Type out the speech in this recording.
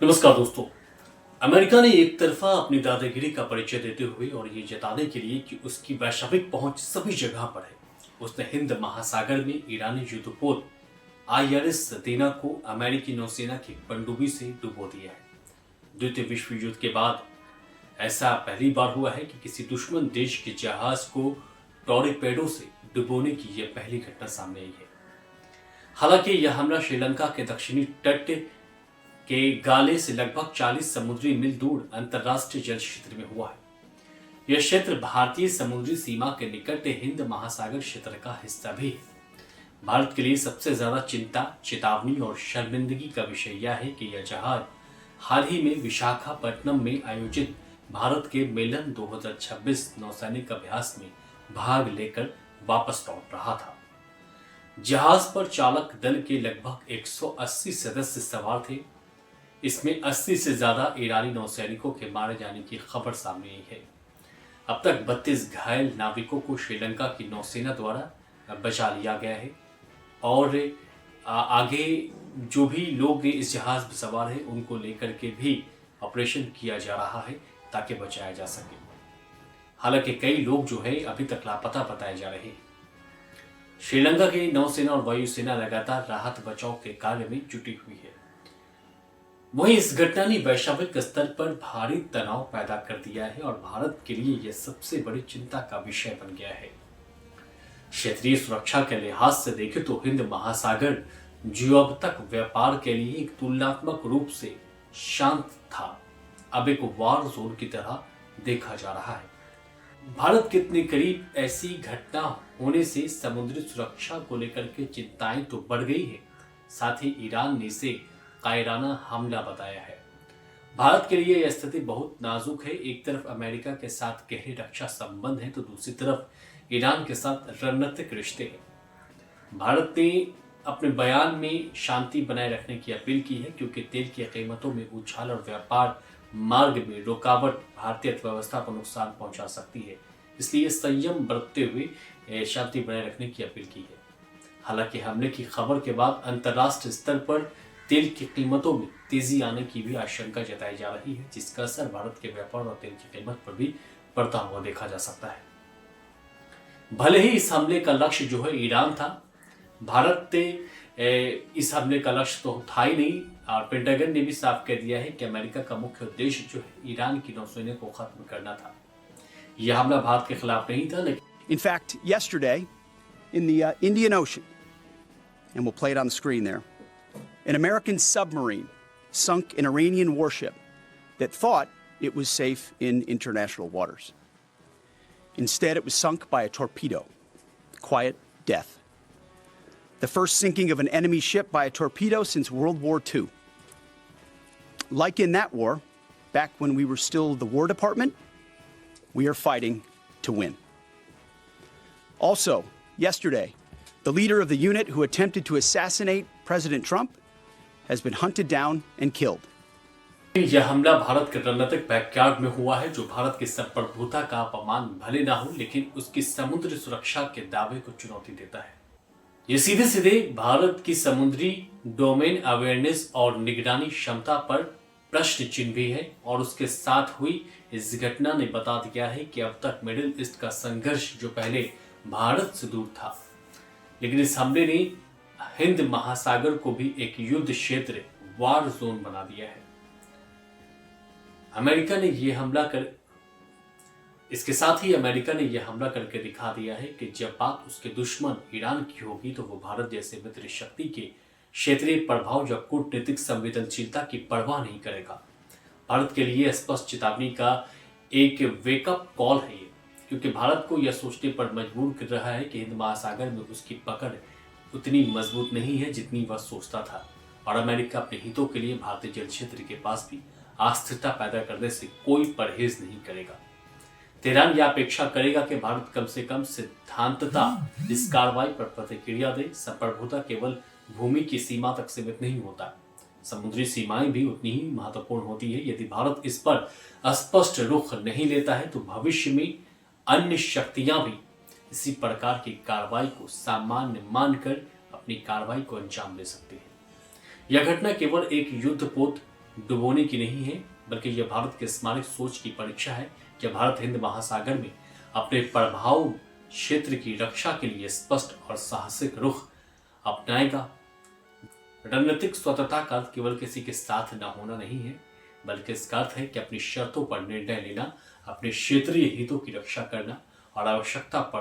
नमस्कार दोस्तों। अमेरिका ने एक तरफा अपनी दादागिरी का परिचय देते हुए और ये जताने के लिए कि उसकी वैश्विक पहुंच सभी जगह पर है, उसने हिंद महासागर में ईरानी युद्धपोत INS अथेना को अमेरिकी नौसेना की पनडुब्बी से डुबो दिया है। द्वितीय विश्व युद्ध के बाद ऐसा पहली बार हुआ है कि किसी दुश्मन देश के जहाज को टॉरपेडो से डुबोने की यह पहली घटना सामने आई है। हालांकि यह हमला श्रीलंका के दक्षिणी तट के गाले से लगभग 40 समुद्री मील दूर अंतरराष्ट्रीय जल क्षेत्र में हुआ है। यह क्षेत्र भारतीय समुद्री सीमा के निकट हिंद महासागर क्षेत्र का हिस्सा भी है। भारत के लिए सबसे ज्यादा चिंता, चेतावनी और शर्मिंदगी का विषय यह है कि यह जहाज हाल ही में विशाखापट्टनम में आयोजित भारत के मेलन 2026 नौसैनिक अभ्यास में भाग लेकर वापस लौट रहा था। जहाज पर चालक दल के लगभग 180 सदस्य सवार थे। इसमें 80 से ज्यादा ईरानी नौसैनिकों के मारे जाने की खबर सामने आई है। अब तक 32 घायल नाविकों को श्रीलंका की नौसेना द्वारा बचा लिया गया है और आगे जो भी लोग इस जहाज में सवार हैं उनको लेकर के भी ऑपरेशन किया जा रहा है ताकि बचाया जा सके। हालांकि कई लोग जो है अभी तक लापता बताए जा रहे हैं। श्रीलंका की नौसेना और वायुसेना लगातार राहत बचाव के कार्य में जुटी हुई है। वहीं इस घटना ने वैश्विक स्तर पर भारी तनाव पैदा कर दिया है और भारत के लिए यह सबसे बड़ी चिंता का विषय बन गया है। क्षेत्रीय सुरक्षा के लिहाज से देखें तो हिंद महासागर जो अब तक व्यापार के लिए एक तुलनात्मक रूप से शांत था, अब एक वार जोन की तरह देखा जा रहा है। भारत के इतने करीब ऐसी घटना होने से समुद्री सुरक्षा को लेकर के चिंताएं तो बढ़ गई है, साथ ही ईरान ने इसे कायराना हमला बताया है। भारत के लिए यह स्थिति बहुत नाजुक है। एक तरफ अमेरिका के साथ गहरे रक्षा संबंध है तो दूसरी तरफ ईरान के साथ रणनीतिक रिश्ते हैं। भारत ने अपने बयान में शांति बनाए रखने की अपील की है क्योंकि तेल की कीमतों में उछाल और व्यापार मार्ग में रुकावट भारतीय अर्थव्यवस्था को नुकसान पहुंचा सकती है, इसलिए संयम बरतते हुए शांति बनाए रखने की अपील की है। हालांकि हमले की खबर के बाद अंतर्राष्ट्रीय स्तर पर तेल की कीमतों में तेजी आने की भी आशंका जताई जा रही है, जिसका असर भारत के व्यापार और तेल की कीमत पर भी पड़ता हुआ देखा जा सकता है। भले ही इस हमले का लक्ष्य जो है ईरान था, भारत इस हमले का लक्ष्य तो था ही नहीं और पेंटागन ने भी साफ कह दिया है कि अमेरिका का मुख्य उद्देश्य जो है ईरान की नौसेना को खत्म करना था। यह हमला भारत के खिलाफ नहीं था, लेकिन In fact, yesterday in the Indian Ocean, and we'll play it on the screen there, an American submarine sunk an Iranian warship that thought it was safe in international waters. Instead, it was sunk by a torpedo. Quiet death. The first sinking of an enemy ship by a torpedo since World War II. Like in that war, back when we were still the War Department, we are fighting to win. Also, yesterday, the leader of the unit who attempted to assassinate President Trump has been hunted down and killed. यह हमला भारत के रणनीतिक backyard में हुआ है, जो भारत की संप्रभुता का अपमान भले ना हो लेकिन उसकी समुद्री सुरक्षा के दावे को चुनौती देता है। ये सीधे सीधे भारत की समुद्री डोमेन अवेयरनेस और निगरानी क्षमता पर प्रश्न चिन्ह भी है और उसके साथ हुई इस घटना ने बता दिया है कि अब तक मिडिल ईस्ट का संघर्ष जो पहले भारत से दूर था, लेकिन इस हमले ने हिंद महासागर को भी एक युद्ध क्षेत्र, वार जोन बना दिया है। अमेरिका ने यह हमला कर इसके साथ ही अमेरिका ने यह हमला करके दिखा दिया है कि जब बात उसके दुश्मन ईरान की होगी तो वो भारत जैसे मित्र शक्ति के क्षेत्रीय प्रभाव या कूटनीतिक संवेदनशीलता की परवाह नहीं करेगा। भारत के लिए स्पष्ट चेतावनी का एक वेकअप कॉल है ये, क्योंकि भारत को यह सोचने पर मजबूर कर रहा है कि हिंद महासागर में उसकी पकड़ उतनी मजबूत नहीं है जितनी वह सोचता था और अमेरिका अपने हितों के लिए भारतीय जल क्षेत्र के पास भी अस्थिरता पैदा करने से कोई परहेज नहीं करेगा। तेहरान यह अपेक्षा करेगा कि भारत कम से कम सिद्धांतता इस कार्रवाई पर प्रतिक्रिया दे। संप्रभुता केवल भूमि की सीमा तक सीमित नहीं होता, समुद्री सीमाएं भी उतनी ही महत्वपूर्ण होती है। यदि भारत इस पर स्पष्ट रुख नहीं लेता है तो भविष्य में अन्य शक्तियां भी इसी प्रकार की कार्रवाई को सामान्य मानकर अपनी कार्रवाई को अंजाम दे सकती है। यह घटना केवल एक युद्ध पोत डुबोने की नहीं है, बल्कि यह भारत के स्मारक सोच की परीक्षा है कि भारत हिंद महासागर में अपने प्रभाव क्षेत्र की रक्षा के लिए स्पष्ट और साहसिक रुख अपनाएगा। रणनीतिक स्वतंत्रता का अर्थ केवल किसी के साथ न होना नहीं है, बल्कि इसका अर्थ है कि अपनी शर्तों पर निर्णय लेना, अपने क्षेत्रीय हितों की रक्षा करना और आवश्यकता पर